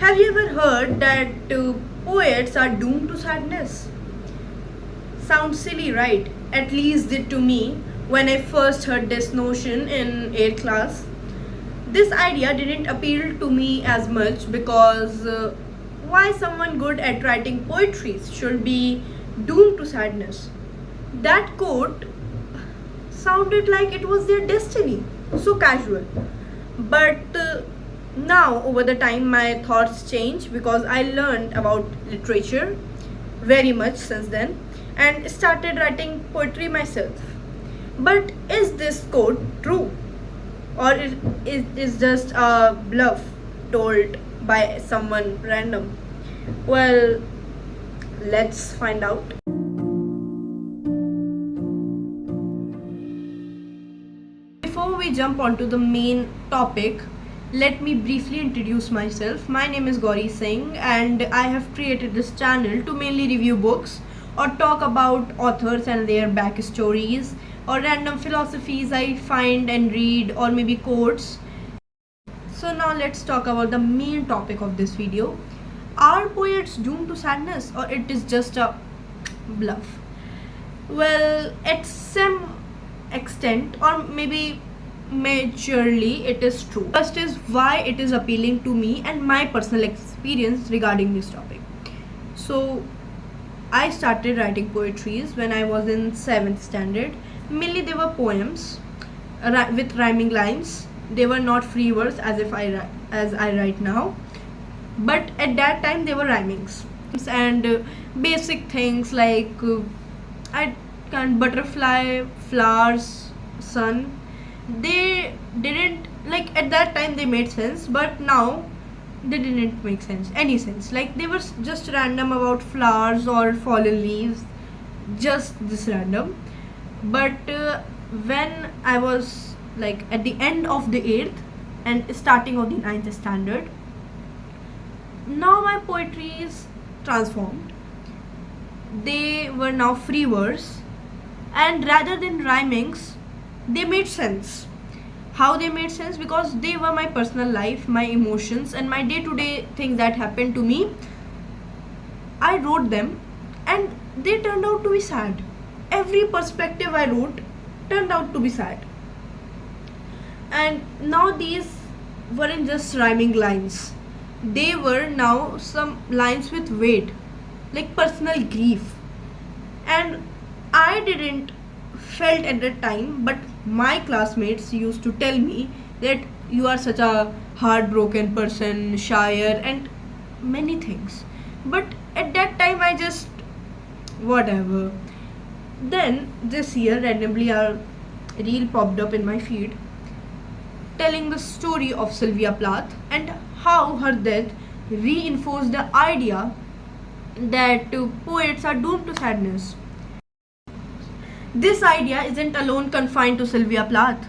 Have you ever heard that poets are doomed to sadness? Sounds silly, right? At least did to me when I first heard this notion in 8th class. This idea didn't appeal to me as much because why someone good at writing poetry should be doomed to sadness? That quote sounded like it was their destiny, so casual. But now, over the time, my thoughts changed because I learned about literature very much since then and started writing poetry myself. But is this quote true? Or is just a bluff told by someone random? Well, let's find out. Before we jump onto the main topic, let me briefly introduce myself. My name is Gauri Singh and I have created this channel to mainly review books or talk about authors and their backstories or random philosophies I find and read, or maybe quotes. So now let's talk about the main topic of this video. Are poets doomed to sadness, or it is just a bluff? Well, at some extent, or maybe majorly, it is true. First is why it is appealing to me and my personal experience regarding this topic. So I started writing poetries when I was in 7th standard. Mainly they were poems with rhyming lines. They were not free verse as I write now, but at that time they were rhymings and basic things like I can butterfly, flowers, sun. They didn't, like, at that time they made sense, but now they didn't make any sense. Like, they were just random about flowers or fallen leaves, just this random. But when I was like at the end of the 8th and starting of the 9th standard, now my poetry is transformed. They were now free verse, and rather than rhymings, they made sense. How they made sense? Because they were my personal life, my emotions, and my day-to-day things that happened to me. I wrote them and they turned out to be sad. Every perspective I wrote turned out to be sad. And now these weren't just rhyming lines. They were now some lines with weight, like personal grief. And I didn't felt at that time, but my classmates used to tell me that you are such a heartbroken person, shyer, and many things. But at that time I just whatever. Then this year randomly a reel popped up in my feed telling the story of Sylvia Plath and how her death reinforced the idea that poets are doomed to sadness. This idea isn't alone confined to Sylvia Plath.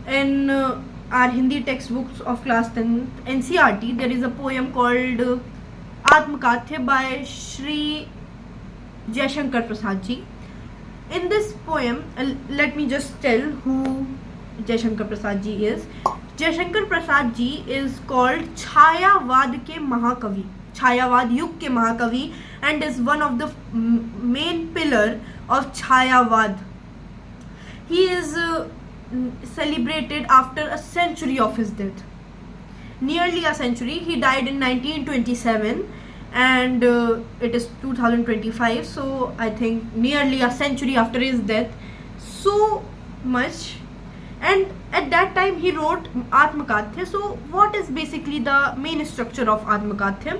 In our Hindi textbooks of class 10th NCRT, there is a poem called Atmakathya by Shri Jaishankar Prasad ji. In this poem, let me just tell who Jaishankar Prasad ji is. Jaishankar Prasad ji is called Chayavad ke Mahakavi, Chayavad Yug ke Mahakavi, and is one of the main pillar of Chayavad. He is celebrated after a century of his death. Nearly a century. He died in 1927 and it is 2025, so I think nearly a century after his death. So much. And at that time he wrote Atmakathya. So what is basically the main structure of Atmakathya?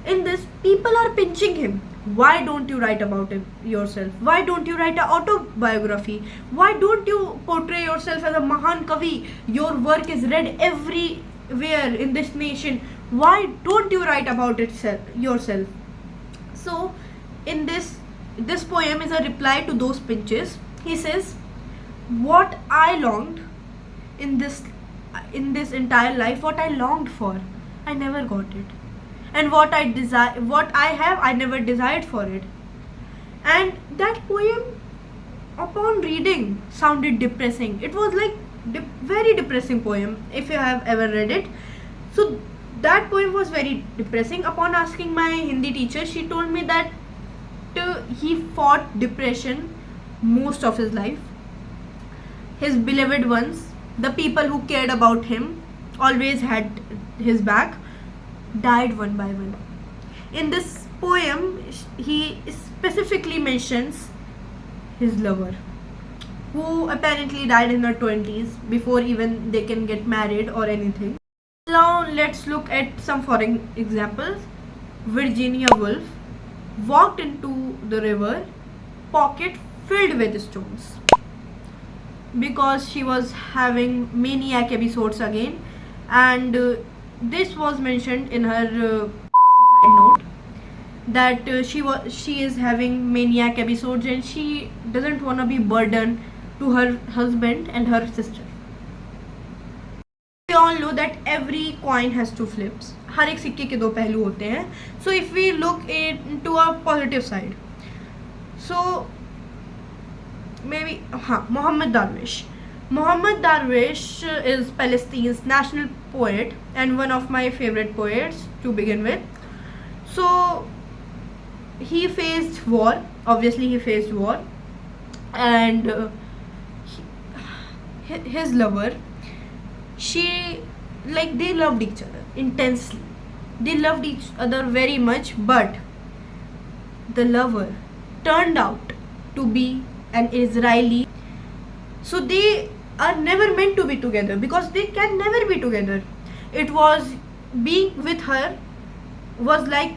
In this, people are pinching him. Why don't you write about it yourself? Why don't you write an autobiography? Why don't you portray yourself as a Mahan Kavi? Your work is read everywhere in this nation. Why don't you write about it yourself? So in this poem is a reply to those pinches. He says, what I longed in this entire life, what I longed for, I never got it. And what I have, I never desired for it. And that poem, upon reading, sounded depressing. It was like very depressing poem if you have ever read it. So that poem was very depressing. Upon asking my Hindi teacher, she told me that he fought depression most of his life. His beloved ones, the people who cared about him, always had his back, died one by one. In this poem, he specifically mentions his lover, who apparently died in her 20s before even they can get married or anything. Now let's look at some foreign examples. Virginia Woolf walked into the river, pocket filled with stones, because she was having maniac episodes again, and this was mentioned in her suicide note that she is having maniac episodes and she doesn't want to be burdened to her husband and her sister. We all know that every coin has two flips. हर एक सिक्के के दो पहलू होते हैं. So if we look into a positive side, so maybe Mohammed Darwish. Mohammed Darwish is Palestine's national poet and one of my favorite poets to begin with. So he faced war. Obviously he faced war, and his lover, they loved each other intensely. They loved each other very much, but the lover turned out to be an Israeli. So they are never meant to be together because they can never be together. It was being with her was like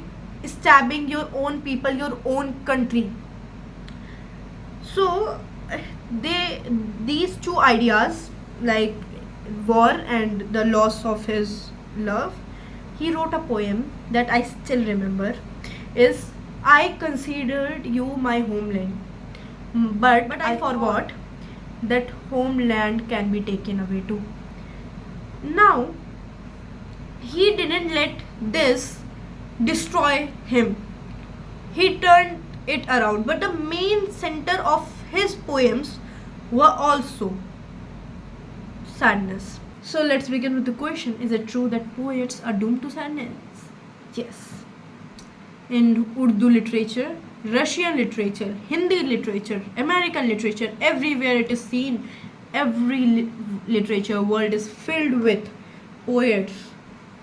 stabbing your own people, your own country. So these two ideas, like war and the loss of his love, he wrote a poem that I still remember, is I considered you my homeland, but I forgot that homeland can be taken away too. Now he didn't let this destroy him, he turned it around, but the main center of his poems were also sadness. So let's begin with the question: is it true that poets are doomed to sadness? Yes. In Urdu literature, Russian literature, Hindi literature, American literature, everywhere it is seen, every literature world is filled with poets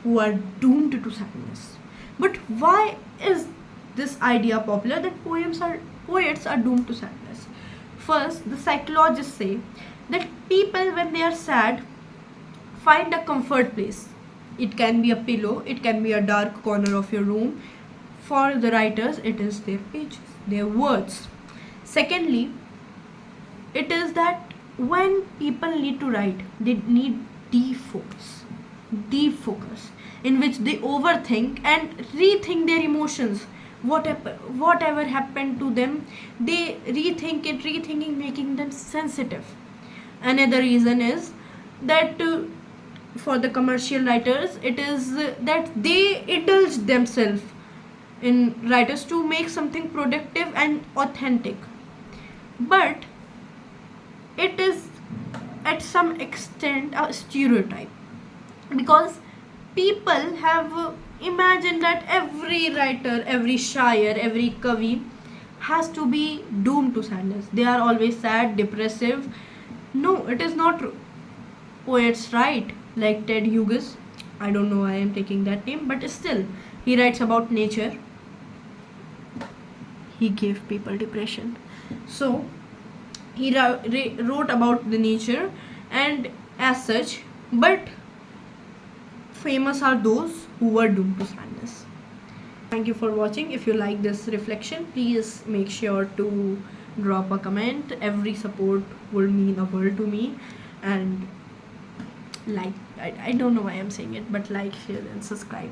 who are doomed to sadness. But why is this idea popular that poets are doomed to sadness? First, the psychologists say that people, when they are sad, find a comfort place. It can be a pillow, it can be a dark corner of your room. For the writers, it is their pages, their words. Secondly, it is that when people need to write, they need deep focus, in which they overthink and rethink their emotions. Whatever happened to them, they rethink it, rethinking, making them sensitive. Another reason is that for the commercial writers, it is that they indulge themselves in writers to make something productive and authentic. But it is at some extent a stereotype, because people have imagined that every writer, every shair, every kavi has to be doomed to sadness. They are always sad, depressive. No, it is not true. Poets write like Ted Hughes. I don't know why I am taking that name, but still, he writes about nature. He gave people depression. So, he wrote about the nature, and as such, but famous are those who were doomed to sadness. Thank you for watching. If you like this reflection, please make sure to drop a comment. Every support will mean a world to me. And like, I don't know why I'm saying it, but like, share and subscribe.